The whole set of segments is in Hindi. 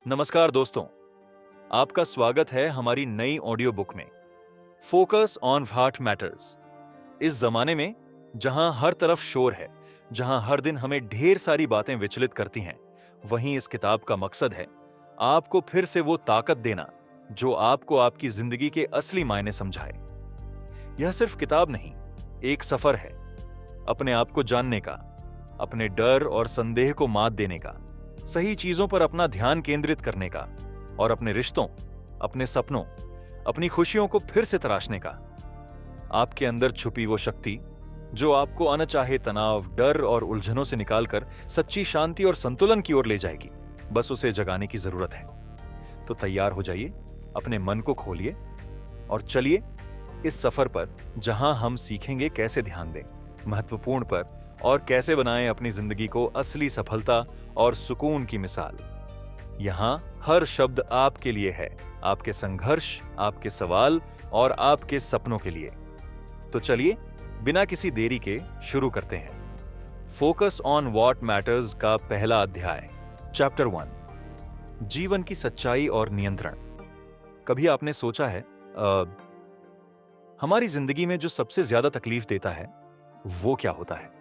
नमस्कार दोस्तों, आपका स्वागत है हमारी नई ऑडियो बुक में फोकस ऑन व्हाट मैटर्स। इस जमाने में जहां हर तरफ शोर है, जहां हर दिन हमें ढेर सारी बातें विचलित करती हैं, वहीं इस किताब का मकसद है आपको फिर से वो ताकत देना जो आपको आपकी जिंदगी के असली मायने समझाए। यह सिर्फ किताब नहीं, एक सफर है अपने आप को जानने का, अपने डर और संदेह को मात देने का, सही चीजों पर अपना ध्यान केंद्रित करने का और अपने रिश्तों, अपने सपनों, अपनी खुशियों को फिर से तराशने का। आपके अंदर छुपी वो शक्ति जो आपको अनचाहे तनाव, डर और उलझनों से निकालकर सच्ची शांति और संतुलन की ओर ले जाएगी, बस उसे जगाने की जरूरत है। तो तैयार हो जाइए, अपने मन को खोलिए और चलिए इस सफर पर, जहां हम सीखेंगे कैसे ध्यान दें महत्वपूर्ण पर और कैसे बनाएं अपनी जिंदगी को असली सफलता और सुकून की मिसाल। यहां हर शब्द आपके लिए है, आपके संघर्ष, आपके सवाल और आपके सपनों के लिए। तो चलिए बिना किसी देरी के शुरू करते हैं। फोकस ऑन व्हाट मैटर्स का पहला अध्याय, चैप्टर 1, जीवन की सच्चाई और नियंत्रण। कभी आपने सोचा है हमारी जिंदगी में जो सबसे ज्यादा तकलीफ देता है वो क्या होता है?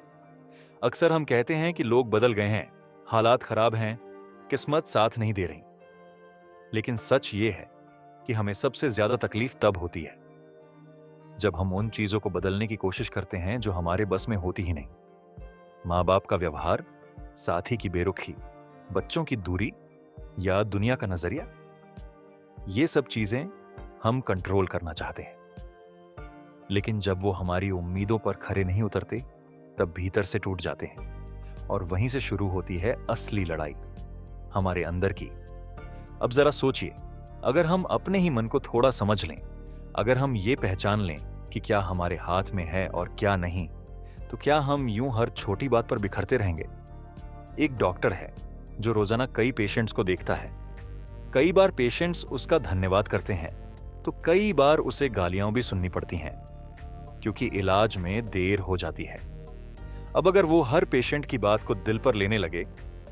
अक्सर हम कहते हैं कि लोग बदल गए हैं, हालात खराब हैं, किस्मत साथ नहीं दे रही। लेकिन सच ये है कि हमें सबसे ज्यादा तकलीफ तब होती है जब हम उन चीजों को बदलने की कोशिश करते हैं जो हमारे बस में होती ही नहीं। माँ बाप का व्यवहार, साथी की बेरुखी, बच्चों की दूरी या दुनिया का नजरिया, ये सब चीजें हम कंट्रोल करना चाहते हैं। लेकिन जब वो हमारी उम्मीदों पर खरे नहीं उतरते, तब भीतर से टूट जाते हैं और वहीं से शुरू होती है असली लड़ाई, हमारे अंदर की। अब जरा सोचिए, अगर हम अपने ही मन को थोड़ा समझ लें, अगर हम ये पहचान लें कि क्या हमारे हाथ में है और क्या नहीं, तो क्या हम यूं हर छोटी बात पर बिखरते रहेंगे? एक डॉक्टर है जो रोजाना कई पेशेंट्स को देखता है। कई बार पेशेंट्स उसका धन्यवाद करते हैं, तो कई बार उसे गालियां भी सुननी पड़ती हैं क्योंकि इलाज में देर हो जाती है। अब अगर वो हर पेशेंट की बात को दिल पर लेने लगे,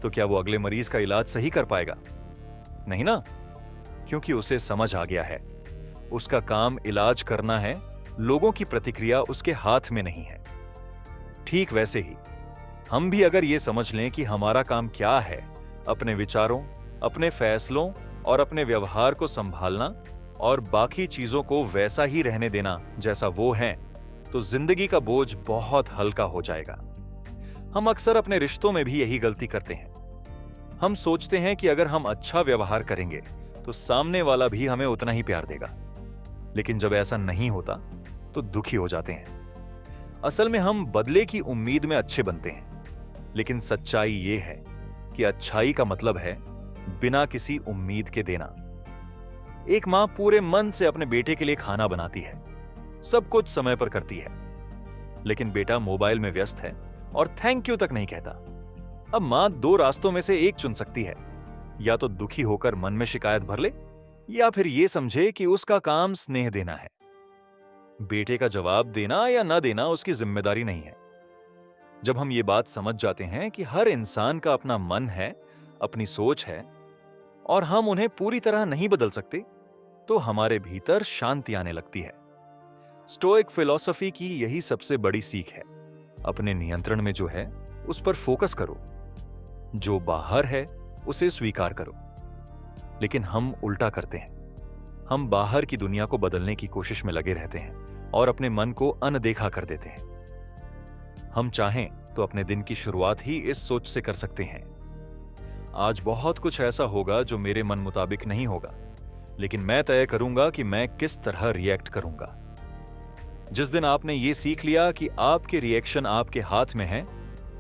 तो क्या वो अगले मरीज का इलाज सही कर पाएगा? नहीं ना, क्योंकि उसे समझ आ गया है उसका काम इलाज करना है, लोगों की प्रतिक्रिया उसके हाथ में नहीं है। ठीक वैसे ही हम भी अगर ये समझ लें कि हमारा काम क्या है, अपने विचारों, अपने फैसलों और अपने व्यवहार को संभालना और बाकी चीजों को वैसा ही रहने देना जैसा वो है, तो जिंदगी का बोझ बहुत हल्का हो जाएगा। हम अक्सर अपने रिश्तों में भी यही गलती करते हैं। हम सोचते हैं कि अगर हम अच्छा व्यवहार करेंगे तो सामने वाला भी हमें उतना ही प्यार देगा, लेकिन जब ऐसा नहीं होता तो दुखी हो जाते हैं। असल में हम बदले की उम्मीद में अच्छे बनते हैं, लेकिन सच्चाई ये है कि अच्छाई का मतलब है बिना किसी उम्मीद के देना। एक मां पूरे मन से अपने बेटे के लिए खाना बनाती है, सब कुछ समय पर करती है, लेकिन बेटा मोबाइल में व्यस्त है और थैंक यू तक नहीं कहता। अब मां दो रास्तों में से एक चुन सकती है, या तो दुखी होकर मन में शिकायत भर ले, या फिर यह समझे कि उसका काम स्नेह देना है। बेटे का जवाब देना या न देना उसकी जिम्मेदारी नहीं है। जब हम ये बात समझ जाते हैं कि हर इंसान का अपना मन है, अपनी सोच है और हम उन्हें पूरी तरह नहीं बदल सकते, तो हमारे भीतर शांति आने लगती है। स्टोइक फिलॉसफी की यही सबसे बड़ी सीख है। अपने नियंत्रण में जो है उस पर फोकस करो, जो बाहर है उसे स्वीकार करो। लेकिन हम उल्टा करते हैं, हम बाहर की दुनिया को बदलने की कोशिश में लगे रहते हैं और अपने मन को अनदेखा कर देते हैं। हम चाहें तो अपने दिन की शुरुआत ही इस सोच से कर सकते हैं, आज बहुत कुछ ऐसा होगा जो मेरे मन मुताबिक नहीं होगा, लेकिन मैं तय करूंगा कि मैं किस तरह रिएक्ट करूंगा। जिस दिन आपने ये सीख लिया कि आपके रिएक्शन आपके हाथ में है,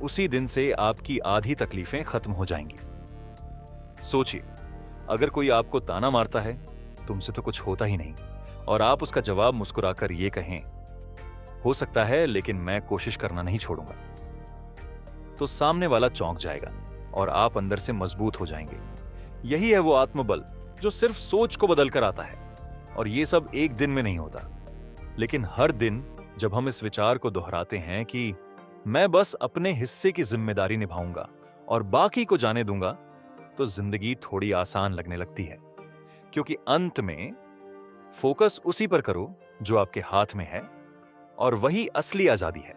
उसी दिन से आपकी आधी तकलीफें खत्म हो जाएंगी। सोचिए, अगर कोई आपको ताना मारता है, तुमसे तो कुछ होता ही नहीं, और आप उसका जवाब मुस्कुराकर ये कहें, हो सकता है लेकिन मैं कोशिश करना नहीं छोड़ूंगा, तो सामने वाला चौंक जाएगा और आप अंदर से मजबूत हो जाएंगे। यही है वो आत्मबल जो सिर्फ सोच को बदल कर आता है, और ये सब एक दिन में नहीं होता। लेकिन हर दिन जब हम इस विचार को दोहराते हैं कि मैं बस अपने हिस्से की जिम्मेदारी निभाऊंगा और बाकी को जाने दूंगा, तो जिंदगी थोड़ी आसान लगने लगती है, क्योंकि अंत में फोकस उसी पर करो जो आपके हाथ में है, और वही असली आजादी है।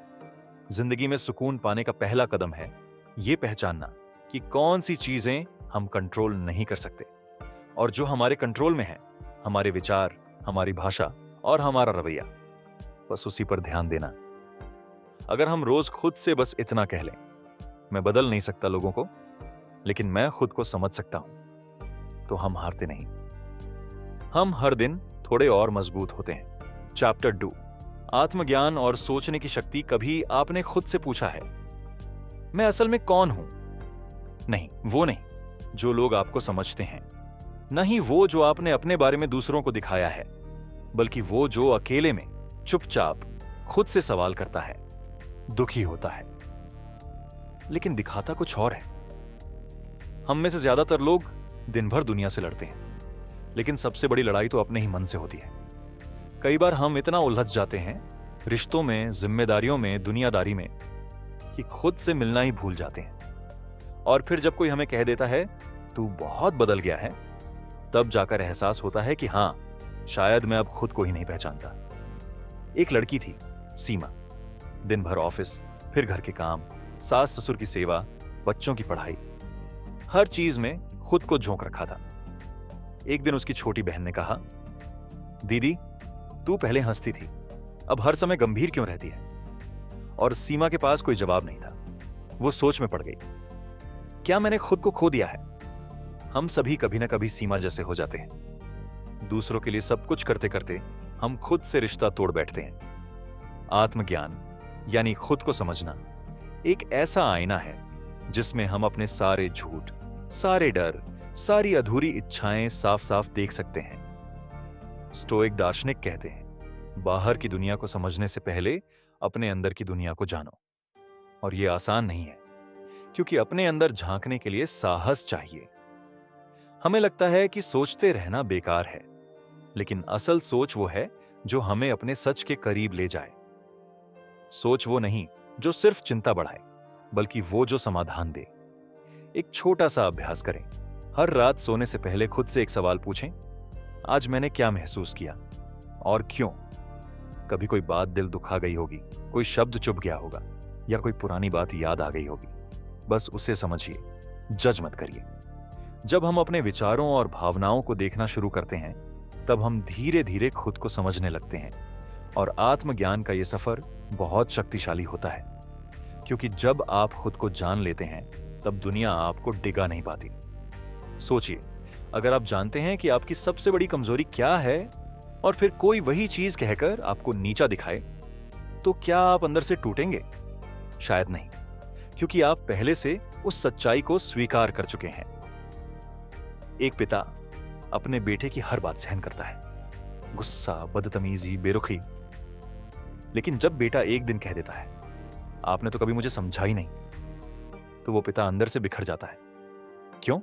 जिंदगी में सुकून पाने का पहला कदम है यह पहचानना कि कौन सी चीजें हम कंट्रोल नहीं कर सकते, और जो हमारे कंट्रोल में है, हमारे विचार, हमारी भाषा और हमारा रवैया, बस उसी पर ध्यान देना। अगर हम रोज खुद से बस इतना कह लें, मैं बदल नहीं सकता लोगों को, लेकिन मैं खुद को समझ सकता हूं, तो हम हारते नहीं। हम हर दिन थोड़े और मजबूत होते हैं। चैप्टर 2, आत्मज्ञान और सोचने की शक्ति। कभी आपने खुद से पूछा है, मैं असल में कौन हूं? नहीं, वो नहीं जो लोग आपको समझते हैं, नहीं वो जो आपने अपने बारे में दूसरों को दिखाया है, बल्कि वो जो अकेले में चुपचाप खुद से सवाल करता है, दुखी होता है, लेकिन दिखाता कुछ और है। हम में से ज्यादातर लोग दिन भर दुनिया से लड़ते हैं, लेकिन सबसे बड़ी लड़ाई तो अपने ही मन से होती है। कई बार हम इतना उलझ जाते हैं रिश्तों में, जिम्मेदारियों में, दुनियादारी में, कि खुद से मिलना ही भूल जाते हैं। और फिर जब कोई हमें कह देता है तू बहुत बदल गया है, तब जाकर एहसास होता है कि हां, शायद मैं अब खुद को ही नहीं पहचानता। एक लड़की थी, सीमा। दिन भर ऑफिस, फिर घर के काम, सास ससुर की सेवा, बच्चों की पढ़ाई, हर चीज में खुद को झोंक रखा था। एक दिन उसकी छोटी बहन ने कहा, दीदी तू पहले हंसती थी, अब हर समय गंभीर क्यों रहती है? और सीमा के पास कोई जवाब नहीं था। वो सोच में पड़ गई, क्या मैंने खुद को खो दिया है? हम सभी कभी ना कभी सीमा जैसे हो जाते हैं। दूसरों के लिए सब कुछ करते करते हम खुद से रिश्ता तोड़ बैठते हैं। आत्मज्ञान यानी खुद को समझना एक ऐसा आईना है जिसमें हम अपने सारे झूठ, सारे डर, सारी अधूरी इच्छाएं साफ साफ देख सकते हैं। स्टोइक दार्शनिक कहते हैं, बाहर की दुनिया को समझने से पहले अपने अंदर की दुनिया को जानो। और यह आसान नहीं है, क्योंकि अपने अंदर झांकने के लिए साहस चाहिए। हमें लगता है कि सोचते रहना बेकार है, लेकिन असल सोच वो है जो हमें अपने सच के करीब ले जाए। सोच वो नहीं जो सिर्फ चिंता बढ़ाए, बल्कि वो जो समाधान दे। एक छोटा सा अभ्यास करें। हर रात सोने से पहले खुद से एक सवाल पूछें, आज मैंने क्या महसूस किया और क्यों? कभी कोई बात दिल दुखा गई होगी, कोई शब्द चुभ गया होगा, या कोई पुरानी बात याद आ गई होगी। बस उसे समझिए, जज मत करिए। जब हम अपने विचारों और भावनाओं को देखना शुरू करते हैं, तब हम धीरे धीरे खुद को समझने लगते हैं। और आत्मज्ञान का यह सफर बहुत शक्तिशाली होता है, क्योंकि जब आप खुद को जान लेते हैं, तब दुनिया आपको डिगा नहीं पाती। सोचिए, अगर आप जानते हैं कि आपकी सबसे बड़ी कमजोरी क्या है, और फिर कोई वही चीज कहकर आपको नीचा दिखाए, तो क्या आप अंदर से टूटेंगे? शायद नहीं, क्योंकि आप पहले से उस सच्चाई को स्वीकार कर चुके हैं। एक पिता अपने बेटे की हर बात सहन करता है, गुस्सा, बदतमीजी, बेरुखी। लेकिन जब बेटा एक दिन कह देता है, आपने तो कभी मुझे समझा ही नहीं, तो वो पिता अंदर से बिखर जाता है। क्यों?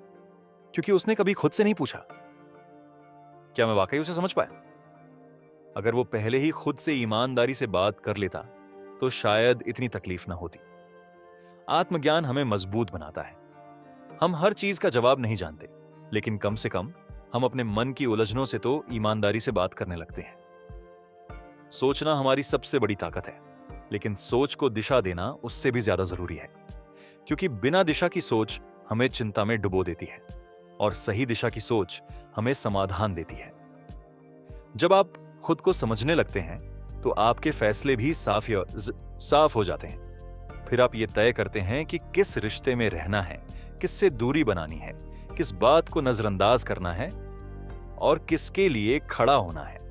क्योंकि उसने कभी खुद से नहीं पूछा, क्या मैं वाकई उसे समझ पाया? अगर वो पहले ही खुद से ईमानदारी से बात कर लेता, तो शायद इतनी तकलीफ ना होती। आत्मज्ञान हमें मजबूत बनाता है। हम हर चीज का जवाब नहीं जानते, लेकिन कम से कम हम अपने मन की उलझनों से तो ईमानदारी से बात करने लगते हैं। सोचना हमारी सबसे बड़ी ताकत है, लेकिन सोच को दिशा देना उससे भी ज्यादा जरूरी है, क्योंकि बिना दिशा की सोच हमें चिंता में डुबो देती है, और सही दिशा की सोच हमें समाधान देती है। जब आप खुद को समझने लगते हैं, तो आपके फैसले भी साफ हो जाते हैं। फिर आप ये तय करते हैं कि किस रिश्ते में रहना है, किससे दूरी बनानी है, किस बात को नजरअंदाज करना है, और किसके लिए खड़ा होना है।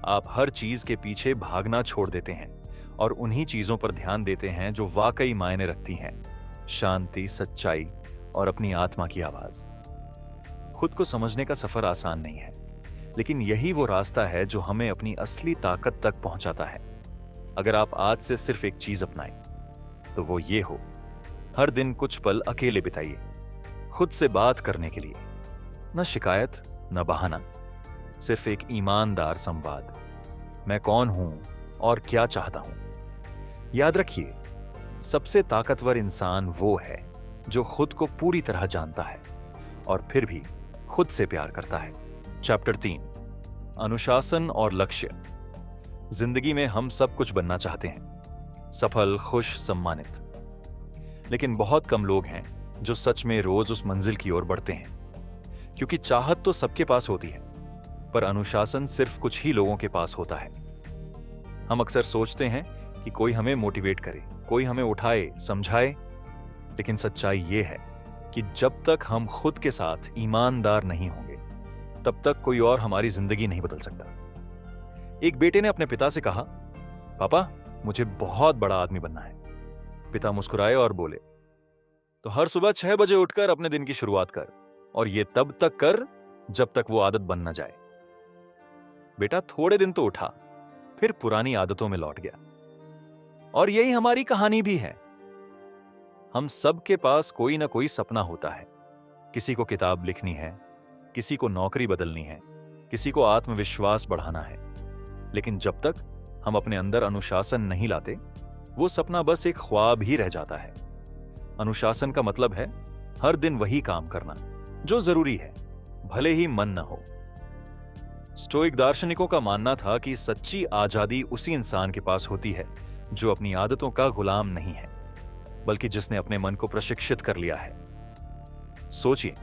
आप हर चीज के पीछे भागना छोड़ देते हैं और उन्हीं चीजों पर ध्यान देते हैं जो वाकई मायने रखती हैं, शांति, सच्चाई और अपनी आत्मा की आवाज। खुद को समझने का सफर आसान नहीं है, लेकिन यही वो रास्ता है जो हमें अपनी असली ताकत तक पहुंचाता है। अगर आप आज से सिर्फ एक चीज अपनाएं, तो वो ये हो, हर दिन कुछ पल अकेले बिताइए, खुद से बात करने के लिए। न शिकायत, न बहाना, सिर्फ एक ईमानदार संवाद। मैं कौन हूं और क्या चाहता हूं? याद रखिए, सबसे ताकतवर इंसान वो है जो खुद को पूरी तरह जानता है और फिर भी खुद से प्यार करता है। चैप्टर 3, अनुशासन और लक्ष्य। जिंदगी में हम सब कुछ बनना चाहते हैं, सफल, खुश, सम्मानित। लेकिन बहुत कम लोग हैं जो सच में रोज उस मंजिल की ओर बढ़ते हैं, क्योंकि चाहत तो सबके पास होती है, पर अनुशासन सिर्फ कुछ ही लोगों के पास होता है। हम अक्सर सोचते हैं कि कोई हमें मोटिवेट करे, कोई हमें उठाए, समझाए, लेकिन सच्चाई ये है कि जब तक हम खुद के साथ ईमानदार नहीं होंगे, तब तक कोई और हमारी जिंदगी नहीं बदल सकता। एक बेटे ने अपने पिता से कहा, पापा, मुझे बहुत बड़ा आदमी बनना है। पिता मुस्कुराए और बोले, तो हर सुबह 6 बजे उठकर अपने दिन की शुरुआत कर, और ये तब तक कर जब तक वो आदत बन न जाए। बेटा थोड़े दिन तो उठा, फिर पुरानी आदतों में लौट गया। और यही हमारी कहानी भी है। हम सब के पास कोई ना कोई सपना होता है। किसी को किताब लिखनी है, किसी को नौकरी बदलनी है, किसी को आत्मविश्वास बढ़ाना है। लेकिन जब तक हम अपने अंदर अनुशासन नहीं लाते, वो सपना बस एक ख्वाब ही रह जाता है। अनुशासन का मतलब है हर दिन वही काम करना जो जरूरी है, भले ही मन न हो। स्टोइक दार्शनिकों का मानना था कि सच्ची आजादी उसी इंसान के पास होती है जो अपनी आदतों का गुलाम नहीं है, बल्कि जिसने अपने मन को प्रशिक्षित कर लिया है। सोचिए,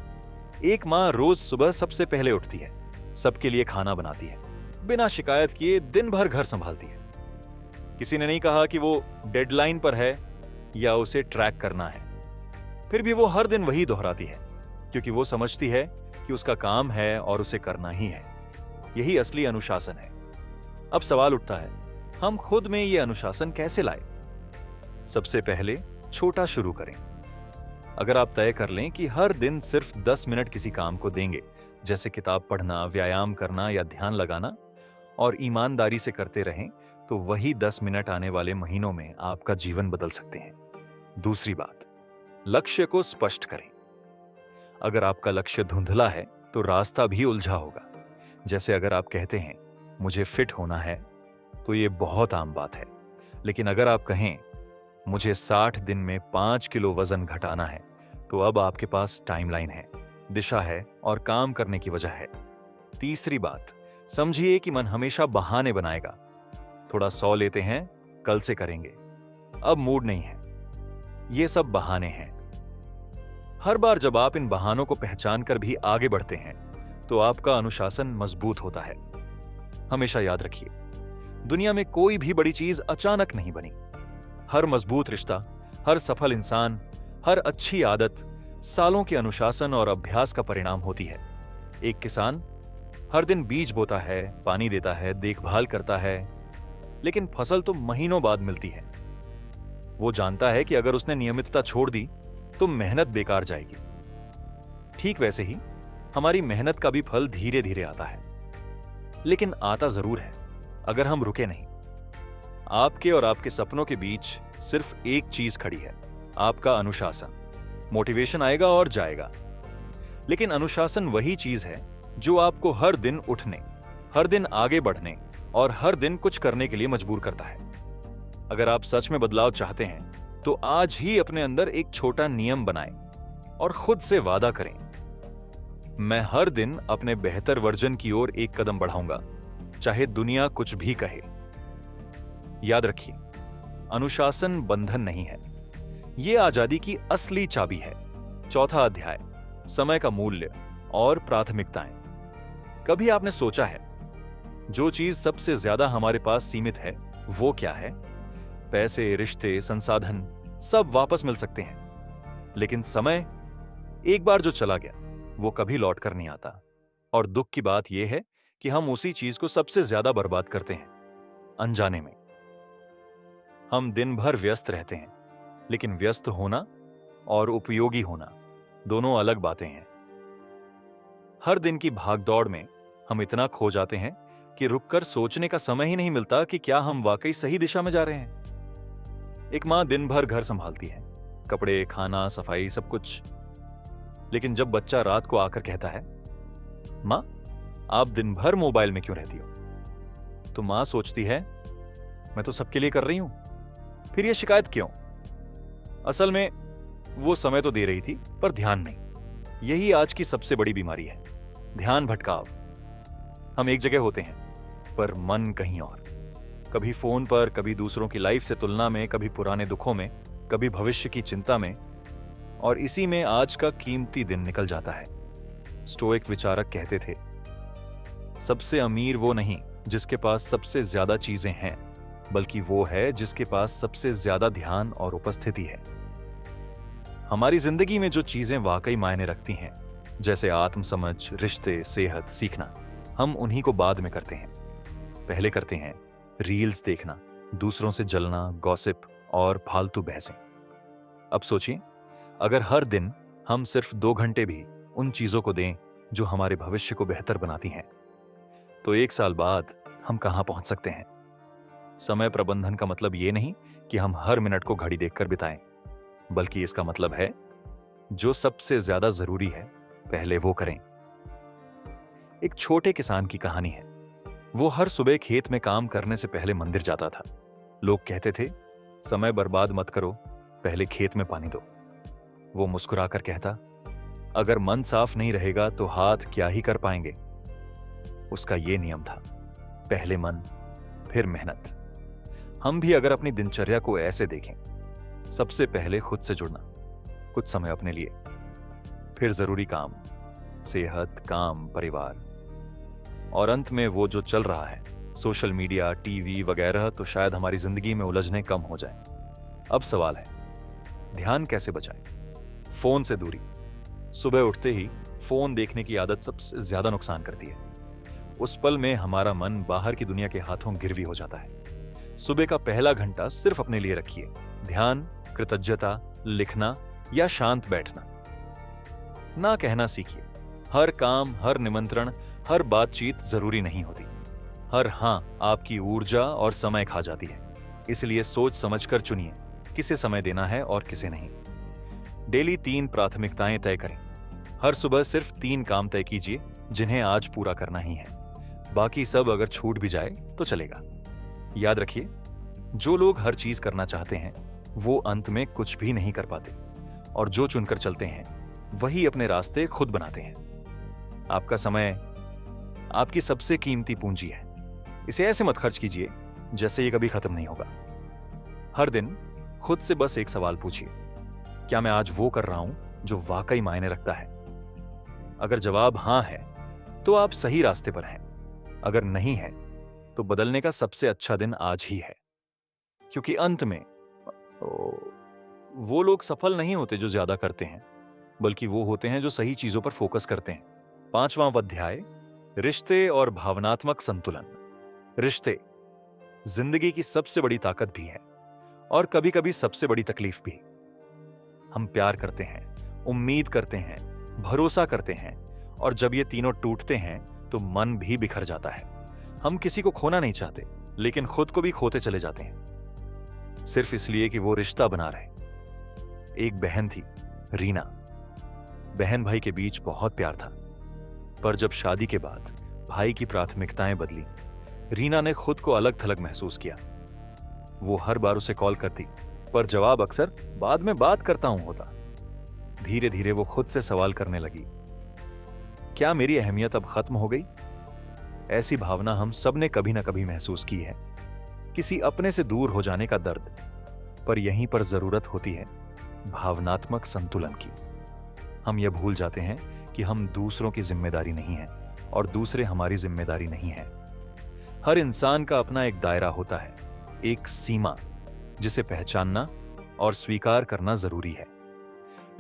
एक मां रोज सुबह सबसे पहले उठती है, सबके लिए खाना बनाती है, बिना शिकायत किए दिन भर घर संभालती है। किसी ने नहीं कहा कि वो डेडलाइन पर है या उसे ट्रैक करना है। फिर भी वो हर दिन वही दोहराती है, क्योंकि वो समझती है कि उसका काम है और उसे करना ही है। यही असली अनुशासन है। अब सवाल उठता है, हम खुद में ये अनुशासन कैसे लाए? सबसे पहले छोटा शुरू करें। अगर आप तय कर लें कि हर दिन सिर्फ 10 मिनट किसी काम को देंगे, जैसे किताब पढ़ना, व्यायाम करना या ध्यान लगाना, और ईमानदारी से करते रहें, तो वही 10 मिनट आने वाले महीनों में आपका जीवन बदल सकते हैं। दूसरी बात, लक्ष्य को स्पष्ट करें। अगर आपका लक्ष्य धुंधला है तो रास्ता भी उलझा होगा। जैसे अगर आप कहते हैं मुझे फिट होना है, तो ये बहुत आम बात है। लेकिन अगर आप कहें मुझे 60 दिन में 5 किलो वजन घटाना है, तो अब आपके पास टाइमलाइन है, दिशा है और काम करने की वजह है। तीसरी बात, समझिए कि मन हमेशा बहाने बनाएगा। थोड़ा सो लेते हैं, कल से करेंगे, अब मूड नहीं है। ये सब बहाने हैं। हर बार जब आप इन बहानों को पहचान कर भी आगे बढ़ते हैं, तो आपका अनुशासन मजबूत होता है। हमेशा याद रखिए, दुनिया में कोई भी बड़ी चीज अचानक नहीं बनी। हर मजबूत रिश्ता, हर सफल इंसान, हर अच्छी आदत सालों के अनुशासन और अभ्यास का परिणाम होती है। एक किसान हर दिन बीज बोता है, पानी देता है, देखभाल करता है, लेकिन फसल तो महीनों बाद मिलती है। वो जानता है कि अगर उसने नियमितता छोड़ दी तो मेहनत बेकार जाएगी। ठीक वैसे ही हमारी मेहनत का भी फल धीरे धीरे आता है, लेकिन आता जरूर है अगर हम रुके नहीं। आपके और आपके सपनों के बीच सिर्फ एक चीज खड़ी है, आपका अनुशासन। मोटिवेशन आएगा और जाएगा, लेकिन अनुशासन वही चीज है जो आपको हर दिन उठने, हर दिन आगे बढ़ने और हर दिन कुछ करने के लिए मजबूर करता है। अगर आप सच में बदलाव चाहते हैं, तो आज ही अपने अंदर एक छोटा नियम बनाएं और खुद से वादा करें, मैं हर दिन अपने बेहतर वर्जन की ओर एक कदम बढ़ाऊंगा, चाहे दुनिया कुछ भी कहे। याद रखिए, अनुशासन बंधन नहीं है, यह आजादी की असली चाबी है। चौथा अध्याय, समय का मूल्य और प्राथमिकताएं। कभी आपने सोचा है जो चीज सबसे ज्यादा हमारे पास सीमित है वो क्या है? पैसे, रिश्ते, संसाधन सब वापस मिल सकते हैं, लेकिन समय एक बार जो चला गया वो कभी लौट कर नहीं आता। और दुख की बात यह है कि हम उसी चीज को सबसे ज्यादा बर्बाद करते हैं, अनजाने में। हम दिन भर व्यस्त रहते हैं, लेकिन व्यस्त होना और उपयोगी होना दोनों अलग बातें हैं। हर दिन की भागदौड़ में हम इतना खो जाते हैं कि रुककर सोचने का समय ही नहीं मिलता कि क्या हम वाकई सही दिशा में जा रहे हैं। एक मां दिन भर घर संभालती है, कपड़े, खाना, सफाई, सब कुछ। लेकिन जब बच्चा रात को आकर कहता है, मां आप दिन भर मोबाइल में क्यों रहती हो, तो मां सोचती है मैं तो सबके लिए कर रही हूं, फिर यह शिकायत क्यों? असल में वो समय तो दे रही थी पर ध्यान नहीं। यही आज की सबसे बड़ी बीमारी है, ध्यान भटकाव। हम एक जगह होते हैं पर मन कहीं और, कभी फोन पर, कभी दूसरों की लाइफ से तुलना में, कभी पुराने दुखों में, कभी भविष्य की चिंता में, और इसी में आज का कीमती दिन निकल जाता है। स्टोइक विचारक कहते थे, सबसे अमीर वो नहीं जिसके पास सबसे ज्यादा चीजें हैं, बल्कि वो है जिसके पास सबसे ज्यादा ध्यान और उपस्थिति है। हमारी जिंदगी में जो चीजें वाकई मायने रखती हैं, जैसे आत्मसमझ, रिश्ते, सेहत, सीखना, हम उन्हीं को बाद में करते हैं। पहले करते हैं रील्स देखना, दूसरों से जलना, गॉसिप और फालतू बहसें। अब सोचिए, अगर हर दिन हम सिर्फ 2 घंटे भी उन चीजों को दें जो हमारे भविष्य को बेहतर बनाती हैं, तो 1 साल बाद हम कहां पहुंच सकते हैं। समय प्रबंधन का मतलब ये नहीं कि हम हर मिनट को घड़ी देखकर बिताएं, बल्कि इसका मतलब है जो सबसे ज्यादा जरूरी है पहले वो करें। एक छोटे किसान की कहानी है। वो हर सुबह खेत में काम करने से पहले मंदिर जाता था। लोग कहते थे, समय बर्बाद मत करो, पहले खेत में पानी दो। वो मुस्कुराकर कहता, अगर मन साफ नहीं रहेगा तो हाथ क्या ही कर पाएंगे। उसका ये नियम था, पहले मन फिर मेहनत। हम भी अगर अपनी दिनचर्या को ऐसे देखें, सबसे पहले खुद से जुड़ना, कुछ समय अपने लिए, फिर जरूरी काम, सेहत, काम, परिवार, और अंत में वो जो चल रहा है, सोशल मीडिया, टीवी वगैरह, तो शायद हमारी जिंदगी में उलझने कम हो जाए। अब सवाल है, ध्यान कैसे बचाएं? फोन से दूरी। सुबह उठते ही फोन देखने की आदत सबसे ज्यादा नुकसान करती है। उस पल में हमारा मन बाहर की दुनिया के हाथों गिरवी हो जाता है। सुबह का पहला घंटा सिर्फ अपने लिए रखिए। ध्यान, कृतज्ञता, लिखना या शांत बैठना। ना कहना सीखिए। हर काम, हर निमंत्रण, हर बातचीत जरूरी नहीं होती। हर हां आपकी ऊर्जा और समय खा जाती है। इसलिए सोच समझकर चुनिए किसे समय देना है और किसे नहीं। डेली 3 प्राथमिकताएं तय करें। हर सुबह सिर्फ 3 काम तय कीजिए जिन्हें आज पूरा करना ही है। बाकी सब अगर छूट भी जाए तो चलेगा। याद रखिए, जो लोग हर चीज करना चाहते हैं वो अंत में कुछ भी नहीं कर पाते, और जो चुनकर चलते हैं वही अपने रास्ते खुद बनाते हैं। आपका समय आपकी सबसे कीमती पूंजी है। इसे ऐसे मत खर्च कीजिए जैसे ये कभी खत्म नहीं होगा। हर दिन खुद से बस एक सवाल पूछिए, क्या मैं आज वो कर रहा हूं जो वाकई मायने रखता है? अगर जवाब हां है तो आप सही रास्ते पर हैं। अगर नहीं है तो बदलने का सबसे अच्छा दिन आज ही है। क्योंकि अंत में वो लोग सफल नहीं होते जो ज्यादा करते हैं, बल्कि वो होते हैं जो सही चीजों पर फोकस करते हैं। 5वां अध्याय, रिश्ते और भावनात्मक संतुलन। रिश्ते जिंदगी की सबसे बड़ी ताकत भी है और कभी-कभी सबसे बड़ी तकलीफ भी। हम प्यार करते हैं, उम्मीद करते हैं, भरोसा करते हैं, और जब ये तीनों टूटते हैं तो मन भी बिखर जाता है। हम किसी को खोना नहीं चाहते, लेकिन खुद को भी खोते चले जाते हैं, सिर्फ इसलिए कि वो रिश्ता बना रहे। एक बहन थी, रीना। बहन भाई के बीच बहुत प्यार था, पर जब शादी के बाद भाई की प्राथमिकताएं बदली, रीना ने खुद को अलग थलग महसूस किया। वो हर बार उसे कॉल करती, पर जवाब अक्सर बाद में बात करता हूं होता। धीरे धीरे वो खुद से सवाल करने लगी, क्या मेरी अहमियत अब खत्म हो गई? ऐसी भावना हम सब ने कभी ना कभी महसूस की है, किसी अपने से दूर हो जाने का दर्द। पर यहीं पर जरूरत होती है भावनात्मक संतुलन की। हम यह भूल जाते हैं कि हम दूसरों की जिम्मेदारी नहीं हैं और दूसरे हमारी जिम्मेदारी नहीं हैं। हर इंसान का अपना एक दायरा होता है, एक सीमा, जिसे पहचानना और स्वीकार करना जरूरी है।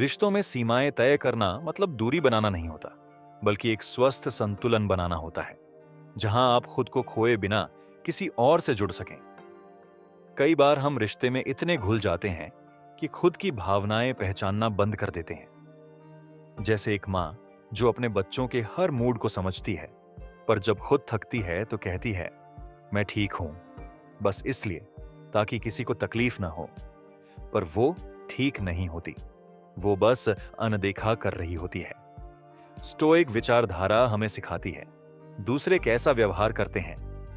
रिश्तों में सीमाएं तय करना मतलब दूरी बनाना नहीं होता, बल्कि एक स्वस्थ संतुलन बनाना होता है, जहां आप खुद को खोए बिना किसी और से जुड़ सकें। कई बार हम रिश्ते में इतने घुल जाते हैं कि खुद की भावनाएं पहचानना बंद कर देते हैं। जैसे एक मां जो अपने बच्चों के हर मूड को समझती है, पर जब खुद थकती है तो कहती है, मैं ठीक हूं, बस इसलिए ताकि किसी को तकलीफ ना हो। पर वो ठीक नहीं होती, वो बस अनदेखा कर रही होती है। स्टोइक विचारधारा हमें सिखाती है, दूसरे कैसा व्यवहार करते हैं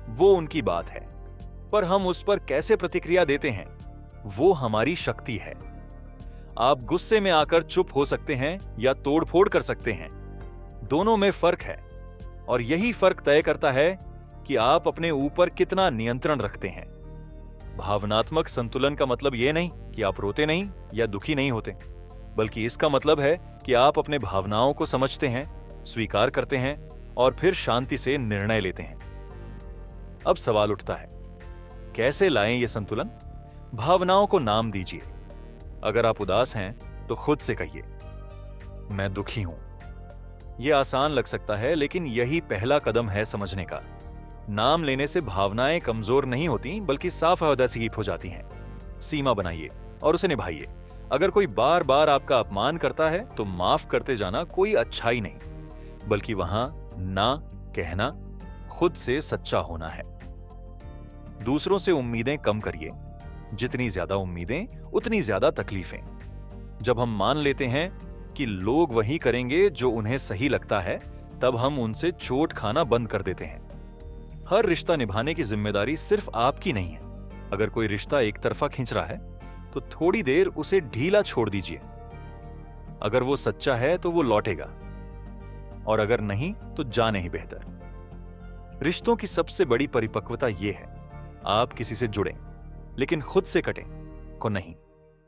वो उनकी बात है, पर हम उस पर कैसे प्रतिक्रिया देते हैं वो हमारी शक्ति है। आप गुस्से में आकर चुप हो सकते हैं या तोड़फोड़ कर सकते हैं। दोनों में फर्क है और यही फर्क तय करता है कि आप अपने ऊपर कितना नियंत्रण रखते हैं। भावनात्मक संतुलन का मतलब यह नहीं कि आप रोते नहीं या दुखी नहीं होते, बल्कि इसका मतलब है कि आप अपने भावनाओं को समझते हैं, स्वीकार करते हैं और फिर शांति से निर्णय लेते हैं। अब सवाल उठता है, कैसे लाएं यह संतुलन? भावनाओं को नाम दीजिए। अगर आप उदास हैं तो खुद से कहिए, मैं दुखी हूं। यह आसान लग सकता है, लेकिन यही पहला कदम है समझने का। नाम लेने से भावनाएं कमजोर नहीं होती, बल्कि साफ हृदय से हो जाती हैं। सीमा बनाइए और उसे निभाइए। अगर कोई बार बार आपका अपमान करता है तो माफ करते जाना कोई अच्छाई नहीं, बल्कि वहां ना कहना खुद से सच्चा होना है। दूसरों से उम्मीदें कम करिए। जितनी ज्यादा उम्मीदें उतनी ज्यादा तकलीफें। जब हम मान लेते हैं कि लोग वही करेंगे जो उन्हें सही लगता है, तब हम उनसे चोट खाना बंद कर देते हैं। हर रिश्ता निभाने की जिम्मेदारी सिर्फ आपकी नहीं है। अगर कोई रिश्ता एक तरफा खींच रहा है तो थोड़ी देर उसे ढीला छोड़ दीजिए। अगर वो सच्चा है तो वो लौटेगा, और अगर नहीं तो जाने ही बेहतर। रिश्तों की सबसे बड़ी परिपक्वता यह है, आप किसी से जुड़ें लेकिन खुद से कटें को नहीं।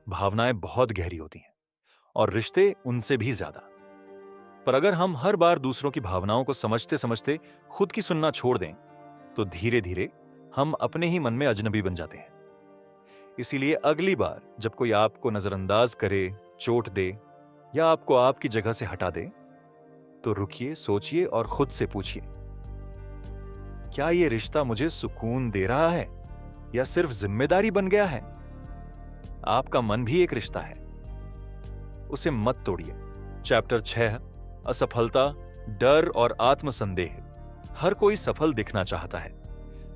भावनाएं बहुत गहरी होती हैं और रिश्ते उनसे भी ज्यादा। पर अगर हम हर बार दूसरों की भावनाओं को समझते समझते खुद की सुनना छोड़ दें तो धीरे धीरे हम अपने ही मन में अजनबी बन जाते हैं। इसीलिए अगली बार जब कोई आपको नजरअंदाज करे, चोट दे या आपको आपकी जगह से हटा दे, तो रुकिए, सोचिए और खुद से पूछिए, क्या यह रिश्ता मुझे सुकून दे रहा है या सिर्फ जिम्मेदारी बन गया है? आपका मन भी एक रिश्ता है, उसे मत तोड़िए। चैप्टर 6, असफलता, डर और आत्मसंदेह। हर कोई सफल दिखना चाहता है,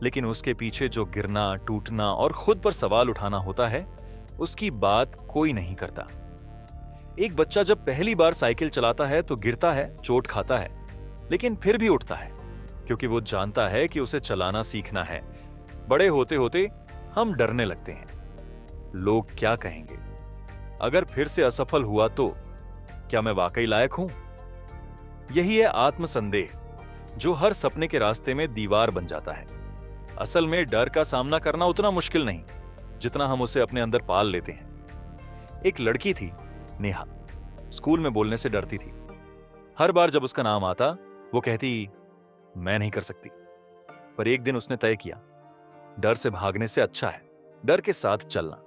लेकिन उसके पीछे जो गिरना, टूटना और खुद पर सवाल उठाना होता है, उसकी बात कोई नहीं करता। एक बच्चा जब पहली बार साइकिल चलाता है तो गिरता है, चोट खाता है, लेकिन फिर भी उठता है, क्योंकि वो जानता है कि उसे चलाना सीखना है। बड़े होते होते हम डरने लगते हैं, लोग क्या कहेंगे? अगर फिर से असफल हुआ तो क्या मैं वाकई लायक हूं? यही है आत्मसंदेह, जो हर सपने के रास्ते में दीवार बन जाता है। असल में डर का सामना करना उतना मुश्किल नहीं जितना हम उसे अपने अंदर पाल लेते हैं। एक लड़की थी, नेहा, स्कूल में बोलने से डरती थी। हर बार जब उसका नाम आता वो कहती, मैं नहीं कर सकती। पर एक दिन उसने तय किया, डर से भागने से अच्छा है डर के साथ चलना।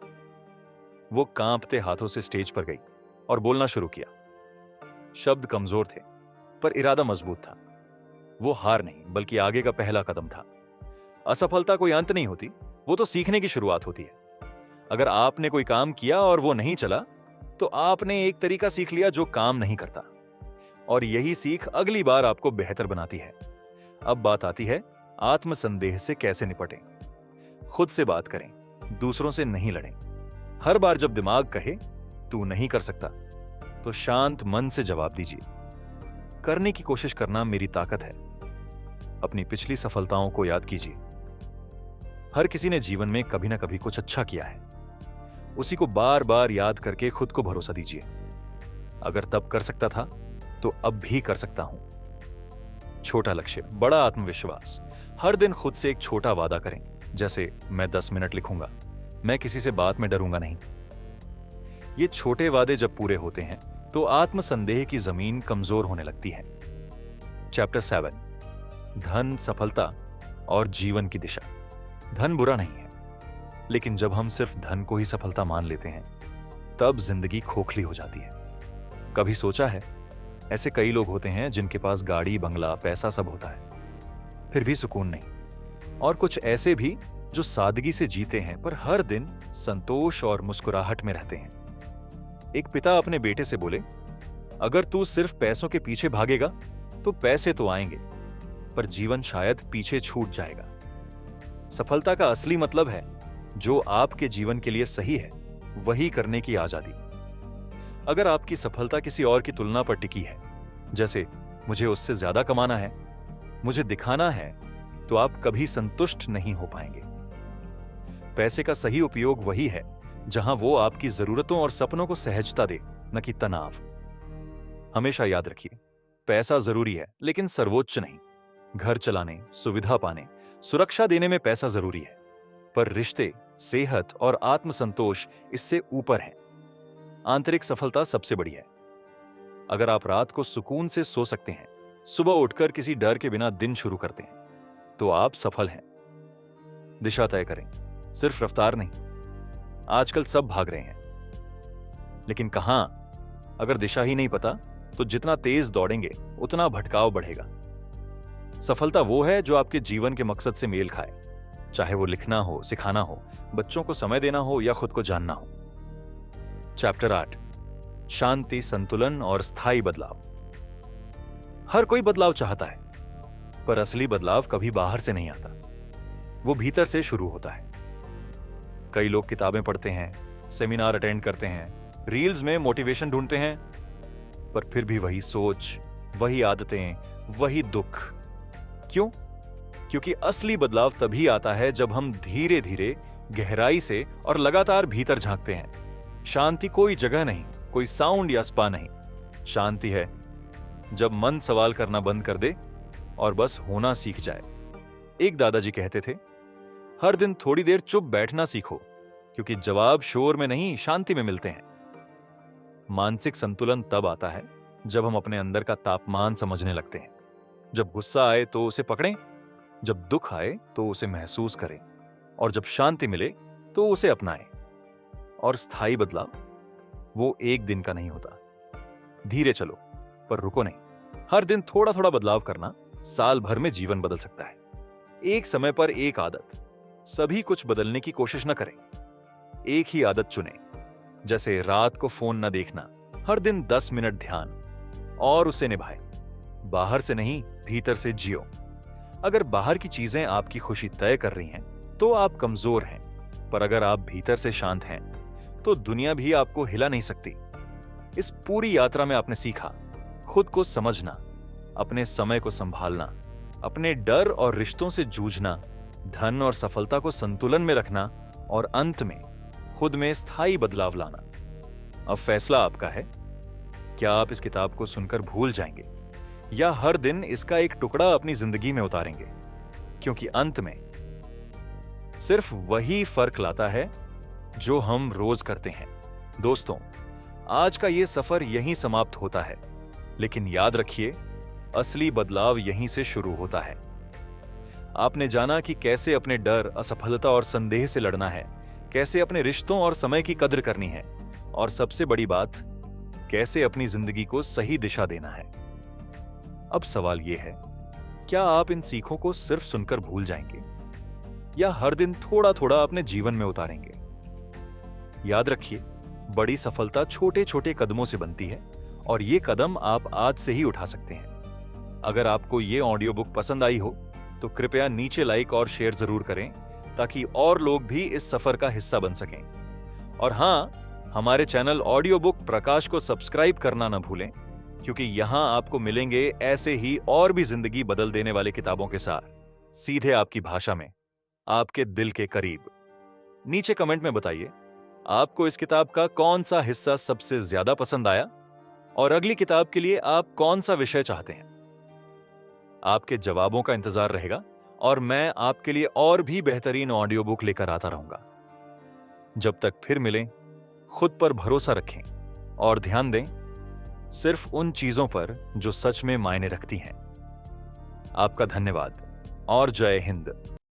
वो कांपते हाथों से स्टेज पर गई और बोलना शुरू किया। शब्द कमजोर थे, पर इरादा मजबूत था। वो हार नहीं, बल्कि आगे का पहला कदम था। असफलता कोई अंत नहीं होती, वो तो सीखने की शुरुआत होती है। अगर आपने कोई काम किया और वो नहीं चला, तो आपने एक तरीका सीख लिया जो काम नहीं करता, और यही सीख अगली बार आपको बेहतर बनाती है। अब बात आती है आत्मसंदेह से कैसे निपटें। खुद से बात करें, दूसरों से नहीं लड़ें। हर बार जब दिमाग कहे तू नहीं कर सकता, तो शांत मन से जवाब दीजिए, करने की कोशिश करना मेरी ताकत है। अपनी पिछली सफलताओं को याद कीजिए। हर किसी ने जीवन में कभी ना कभी कुछ अच्छा किया है, उसी को बार बार याद करके खुद को भरोसा दीजिए। अगर तब कर सकता था तो अब भी कर सकता हूं। छोटा लक्ष्य, बड़ा आत्मविश्वास। हर दिन खुद से एक छोटा वादा करें, जैसे मैं 10 मिनट लिखूंगा, मैं किसी से बात में डरूंगा नहीं। ये छोटे वादे जब पूरे होते हैं तो आत्मसंदेह की जमीन कमजोर होने लगती है। चैप्टर 7, धन, सफलता और जीवन की दिशा। धन बुरा नहीं है, लेकिन जब हम सिर्फ धन को ही सफलता मान लेते हैं, तब जिंदगी खोखली हो जाती है। कभी सोचा है, ऐसे कई लोग होते हैं जिनके पास गाड़ी, बंगला, पैसा सब होता है, फिर भी सुकून नहीं। और कुछ ऐसे भी जो सादगी से जीते हैं, पर हर दिन संतोष और मुस्कुराहट में रहते हैं। एक पिता अपने बेटे से बोले, अगर तू सिर्फ पैसों के पीछे भागेगा तो पैसे तो आएंगे, पर जीवन शायद पीछे छूट जाएगा। सफलता का असली मतलब है जो आपके जीवन के लिए सही है वही करने की आजादी। अगर आपकी सफलता किसी और की तुलना पर टिकी है, जैसे मुझे उससे ज्यादा कमाना है, मुझे दिखाना है, तो आप कभी संतुष्ट नहीं हो पाएंगे। पैसे का सही उपयोग वही है जहां वो आपकी जरूरतों और सपनों को सहजता दे, न कि तनाव। हमेशा याद रखिए, पैसा जरूरी है लेकिन सर्वोच्च नहीं। घर चलाने, सुविधा पाने, सुरक्षा देने में पैसा जरूरी है, पर रिश्ते, सेहत और आत्मसंतोष इससे ऊपर हैं। आंतरिक सफलता सबसे बड़ी है। अगर आप रात को सुकून से सो सकते हैं, सुबह उठकर किसी डर के बिना दिन शुरू करते हैं, तो आप सफल हैं। दिशा तय करें, सिर्फ रफ्तार नहीं। आजकल सब भाग रहे हैं, लेकिन कहां? अगर दिशा ही नहीं पता तो जितना तेज दौड़ेंगे उतना भटकाव बढ़ेगा। सफलता वो है जो आपके जीवन के मकसद से मेल खाए, चाहे वो लिखना हो, सिखाना हो, बच्चों को समय देना हो या खुद को जानना हो। चैप्टर 8, शांति, संतुलन और स्थायी बदलाव। हर कोई बदलाव चाहता है, पर असली बदलाव कभी बाहर से नहीं आता, वो भीतर से शुरू होता है। कई लोग किताबें पढ़ते हैं, सेमिनार अटेंड करते हैं, रील्स में मोटिवेशन ढूंढते हैं, पर फिर भी वही सोच, वही आदतें, वही दुख। क्यों? क्योंकि असली बदलाव तभी आता है जब हम धीरे धीरे, गहराई से और लगातार भीतर झांकते हैं। शांति कोई जगह नहीं, कोई साउंड या स्पा नहीं। शांति है जब मन सवाल करना बंद कर दे और बस होना सीख जाए। एक दादाजी कहते थे, हर दिन थोड़ी देर चुप बैठना सीखो, क्योंकि जवाब शोर में नहीं, शांति में मिलते हैं। मानसिक संतुलन तब आता है जब हम अपने अंदर का तापमान समझने लगते हैं। जब गुस्सा आए तो उसे पकड़ें, जब दुख आए तो उसे महसूस करें, और जब शांति मिले तो उसे अपनाएं। और स्थायी बदलाव वो एक दिन का नहीं होता। धीरे चलो, पर रुको नहीं। हर दिन थोड़ा थोड़ा बदलाव करना साल भर में जीवन बदल सकता है। एक समय पर एक आदत। सभी कुछ बदलने की कोशिश न करें, एक ही आदत चुनें। जैसे रात को फोन न देखना, हर दिन 10 मिनट ध्यान, और उसे निभाएं। बाहर से नहीं, भीतर से जियो। अगर बाहर की चीजें आपकी खुशी तय कर रही हैं, तो आप कमजोर हैं, पर अगर आप भीतर से शांत हैं, तो दुनिया भी आपको हिला नहीं सकती। इस पूरी यात्रा में आपने सीखा खुद को समझना, अपने समय को संभालना, अपने डर और रिश्तों से जूझना, धन और सफलता को संतुलन में रखना, और अंत में खुद में स्थायी बदलाव लाना। अब फैसला आपका है। क्या आप इस किताब को सुनकर भूल जाएंगे, या हर दिन इसका एक टुकड़ा अपनी जिंदगी में उतारेंगे? क्योंकि अंत में सिर्फ वही फर्क लाता है जो हम रोज करते हैं। दोस्तों, आज का ये सफर यहीं समाप्त होता है, लेकिन याद रखिए, असली बदलाव यहीं से शुरू होता है। आपने जाना कि कैसे अपने डर, असफलता और संदेह से लड़ना है, कैसे अपने रिश्तों और समय की कद्र करनी है, और सबसे बड़ी बात, कैसे अपनी जिंदगी को सही दिशा देना है। अब सवाल यह है, क्या आप इन सीखों को सिर्फ सुनकर भूल जाएंगे, या हर दिन थोड़ा थोड़ा अपने जीवन में उतारेंगे? याद रखिए, बड़ी सफलता छोटे छोटे कदमों से बनती है, और ये कदम आप आज से ही उठा सकते हैं। अगर आपको ये ऑडियो बुक पसंद आई हो तो कृपया नीचे लाइक और शेयर जरूर करें, ताकि और लोग भी इस सफर का हिस्सा बन सकें। और हां, हमारे चैनल ऑडियो बुक प्रकाश को सब्सक्राइब करना न भूलें, क्योंकि यहां आपको मिलेंगे ऐसे ही और भी जिंदगी बदल देने वाले किताबों के सार, सीधे आपकी भाषा में, आपके दिल के करीब। नीचे कमेंट में बताइए, आपको इस किताब का कौन सा हिस्सा सबसे ज्यादा पसंद आया, और अगली किताब के लिए आप कौन सा विषय चाहते हैं। आपके जवाबों का इंतजार रहेगा, और मैं आपके लिए और भी बेहतरीन ऑडियो बुक लेकर आता रहूंगा। जब तक फिर मिलें, खुद पर भरोसा रखें, और ध्यान दें सिर्फ उन चीजों पर जो सच में मायने रखती हैं। आपका धन्यवाद, और जय हिंद।